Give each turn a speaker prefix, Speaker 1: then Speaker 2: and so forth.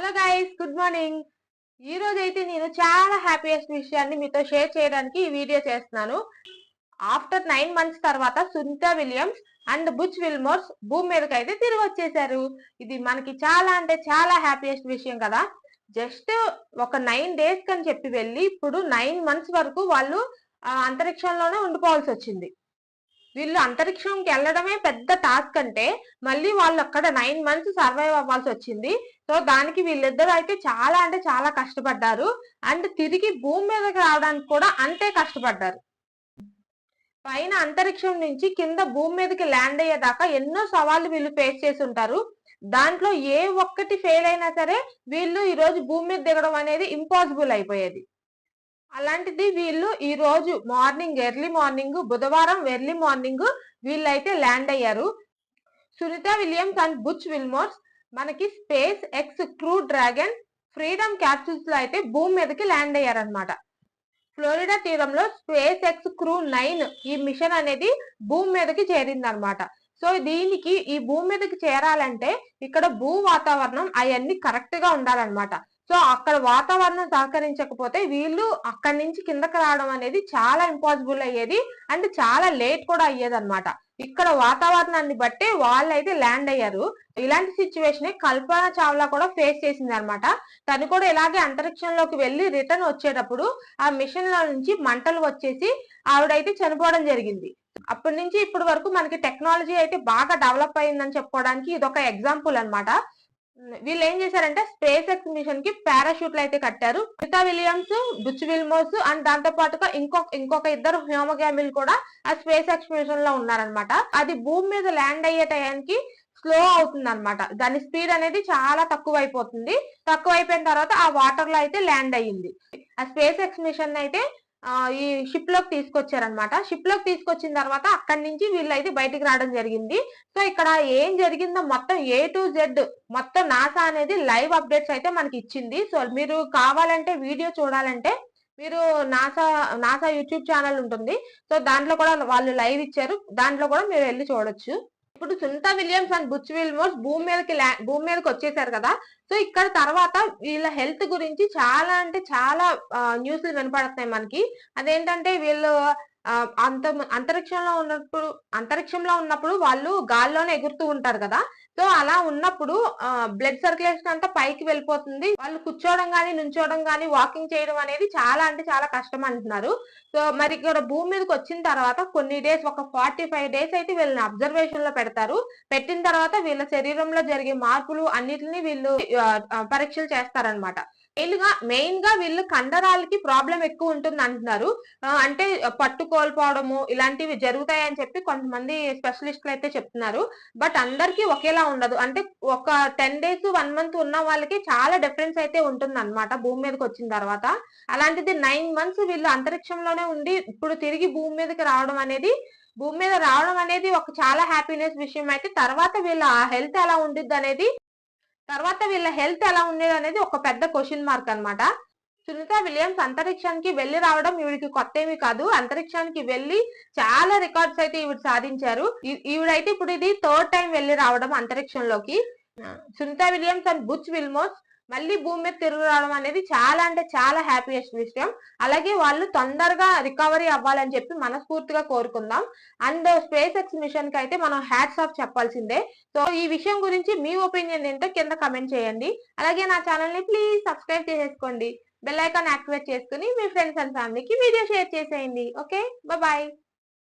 Speaker 1: Hello guys, good morning. ఈ రోజు అయితే నేను చాలా హ్యాపీయెస్ట్ విషయాన్ని మీతో షేర్ చేయడానికి ఈ వీడియో చేస్తున్నాను. ఆఫ్టర్ 9 months తర్వాత సునీత విలియమ్స్ అండ్ బుచ్ విల్మోర్స్ భూమి మీదకి అయితే తిరిగి వచ్చేసారు. ఇది మనకి చాలా అంటే చాలా హ్యాపీయెస్ట్ విషయం కదా. జస్ట్ ఒక 9 days కని చెప్పి వెళ్ళి ఇప్పుడు 9 months వరకు వాళ్ళు అంతరిక్షంలోనే ఉండిపోవాల్సి వచ్చింది. వీళ్ళు అంతరిక్షంకి వెళ్ళడమే పెద్ద టాస్క్ అంటే మళ్ళీ వాళ్ళు అక్కడ 9 months సర్వైవ్ అవ్వాల్సి వచ్చింది. సో దానికి వీళ్ళిద్దరూ అయితే చాలా అంటే చాలా కష్టపడ్డారు. అండ్ తిరిగి భూమి మీదకి రావడానికి కూడా అంతే కష్టపడ్డారు. పైన అంతరిక్షం నుంచి కింద భూమి మీదకి ల్యాండ్ అయ్యేదాకా ఎన్నో సవాళ్లు వీళ్ళు ఫేస్ చేసి ఉంటారు. దాంట్లో ఏ ఒక్కటి ఫెయిల్ అయినా సరే వీళ్ళు ఈ రోజు భూమి మీద దిగడం అనేది ఇంపాసిబుల్ అయిపోయేది. అలాంటిది వీళ్ళు ఈ రోజు ఎర్లీ మార్నింగ్ బుధవారం ఎర్లీ మార్నింగ్ వీళ్ళైతే ల్యాండ్ అయ్యారు. సునీత విలియమ్స్ అండ్ బుచ్ విల్మోర్స్ మనకి space X crew dragon freedom capsules లో అయితే భూమి మీదకి ల్యాండ్ అయ్యారనమాట. ఫ్లోరిడా తీరంలో స్పేస్ ఎక్స్ క్రూ 9 ఈ మిషన్ అనేది భూమి మీదకి చేరింది అనమాట. సో దీనికి ఈ భూమి మీదకి చేరాలంటే ఇక్కడ భూ వాతావరణం అవన్నీ కరెక్ట్ గా ఉండాలన్నమాట. సో అక్కడ వాతావరణం సహకరించకపోతే వీళ్ళు అక్కడి నుంచి కిందకి రావడం అనేది చాలా ఇంపాసిబుల్ అయ్యేది అండ్ చాలా లేట్ కూడా అయ్యేది అనమాట. ఇక్కడ వాతావరణాన్ని బట్టే వాళ్ళైతే ల్యాండ్ అయ్యారు. ఇలాంటి సిచ్యువేషన్ కల్పన చావ్లా కూడా ఫేస్ చేసింది అనమాట. తను కూడా ఇలాగే అంతరిక్షంలోకి వెళ్లి రిటర్న్ వచ్చేటప్పుడు ఆ మిషన్ లో నుంచి మంటలు వచ్చేసి ఆవిడైతే చనిపోవడం జరిగింది. అప్పటి నుంచి ఇప్పటి వరకు మనకి టెక్నాలజీ అయితే బాగా డెవలప్ అయిందని చెప్పుకోవడానికి ఇదొక ఎగ్జాంపుల్ అనమాట. వీళ్ళు ఏం చేశారంటే స్పేస్ ఎక్స్ మిషన్ కి పారాషూట్లు అయితే కట్టారు. సునీత విలియమ్స్, బుచ్ విల్మోర్స్ అండ్ దాంతో పాటుగా ఇంకొక ఇద్దరు హ్యోమోగామిల్ కూడా ఆ స్పేస్ ఎక్స్ మిషన్ లో ఉన్నారనమాట. అది భూమి మీద ల్యాండ్ అయ్యే టయానికి స్లో అవుతుంది అనమాట. దాని స్పీడ్ అనేది చాలా తక్కువ అయిపోతుంది. తక్కువ అయిపోయిన తర్వాత ఆ వాటర్ లో అయితే ల్యాండ్ అయ్యింది. ఆ స్పేస్ ఎక్స్ మిషన్ అయితే ఈ షిప్ లోకి తీసుకొచ్చారనమాట. షిప్ లోకి తీసుకొచ్చిన తర్వాత అక్కడి నుంచి వీళ్ళైతే బయటికి రావడం జరిగింది. సో ఇక్కడ ఏం జరిగిందో మొత్తం A to Z మొత్తం నాసా అనేది లైవ్ అప్డేట్స్ అయితే మనకి ఇచ్చింది. సో మీరు కావాలంటే వీడియో చూడాలంటే మీరు నాసా యూట్యూబ్ ఛానల్ ఉంటుంది. సో దాంట్లో కూడా వాళ్ళు లైవ్ ఇచ్చారు. దాంట్లో కూడా మీరు వెళ్ళి చూడొచ్చు. ఇప్పుడు సునీత విలియమ్స్ అండ్ బుచ్ విల్మోర్స్ భూమి మీదకి వచ్చేసారు కదా. సో ఇక్కడ తర్వాత వీళ్ళ హెల్త్ గురించి చాలా అంటే చాలా న్యూస్లు వినపడుతున్నాయి మనకి. అదేంటంటే వీళ్ళు అంతరిక్షంలో ఉన్నప్పుడు వాళ్ళు గాల్లోనే ఎగురుతూ ఉంటారు కదా. సో అలా ఉన్నప్పుడు బ్లడ్ సర్క్యులేషన్ అంతా పైకి వెళ్ళిపోతుంది. వాళ్ళు కూర్చోవడం కానీ నుంచోవడం కానీ వాకింగ్ చేయడం అనేది చాలా అంటే చాలా కష్టం అంటున్నారు. సో మరి ఇక్కడ భూమి మీదకి వచ్చిన తర్వాత కొన్ని డేస్ ఒక 45 days అయితే వీళ్ళని అబ్జర్వేషన్ లో పెడతారు. పెట్టిన తర్వాత వీళ్ళ శరీరంలో జరిగే మార్పులు అన్నిటిని వీళ్ళు పరీక్షలు చేస్తారనమాట. మెయిన్ గా వీళ్ళు కండరాలకి ప్రాబ్లం ఎక్కువ ఉంటుంది అంటున్నారు. అంటే పట్టు కోల్పోవడము ఇలాంటివి జరుగుతాయని చెప్పి కొంతమంది స్పెషలిస్టులు అయితే చెప్తున్నారు. బట్ అందరికీ ఒకేలా ఉండదు. అంటే ఒక 10 days 1 month ఉన్న వాళ్ళకి చాలా డిఫరెన్స్ అయితే ఉంటుంది అనమాట భూమి మీదకి వచ్చిన తర్వాత. అలాంటిది 9 months వీళ్ళు అంతరిక్షంలోనే ఉండి ఇప్పుడు తిరిగి భూమి మీద రావడం అనేది ఒక చాలా హ్యాపీనెస్ విషయం. అయితే తర్వాత వీళ్ళ హెల్త్ ఎలా ఉండేది అనేది ఒక పెద్ద క్వశ్చన్ మార్క్ అనమాట. సునీత విలియమ్స్ అంతరిక్షానికి వెళ్లి రావడం ఈవిడికి కొత్త ఏమీ కాదు. అంతరిక్షానికి వెళ్లి చాలా రికార్డ్స్ అయితే ఈవిడ సాధించారు. ఈవిడైతే ఇప్పుడు ఇది 3rd time వెళ్లి రావడం అంతరిక్షంలోకి. సునీత విలియమ్స్ అండ్ బుచ్ విల్మోర్స్ మళ్ళీ భూమి మీద తిరిగి రావడం అనేది చాలా అంటే చాలా హ్యాపీయెస్ట్ విషయం. అలాగే వాళ్ళు తొందరగా రికవరీ అవ్వాలని చెప్పి మనస్ఫూర్తిగా కోరుకుందాం. అండ్ స్పేస్ ఎక్స్ మిషన్ కి అయితే మనం హ్యాట్స్ ఆఫ్ చెప్పాల్సిందే. సో ఈ విషయం గురించి మీ ఒపీనియన్ ఏంటో కింద కమెంట్ చేయండి. అలాగే నా ఛానల్ ని ప్లీజ్ సబ్స్క్రైబ్ చేసేసుకోండి. బెల్ ఐకాన్ యాక్టివేట్ చేసుకుని మీ ఫ్రెండ్స్ అండ్ ఫ్యామిలీకి వీడియో షేర్ చేసేయండి. Okay, bye.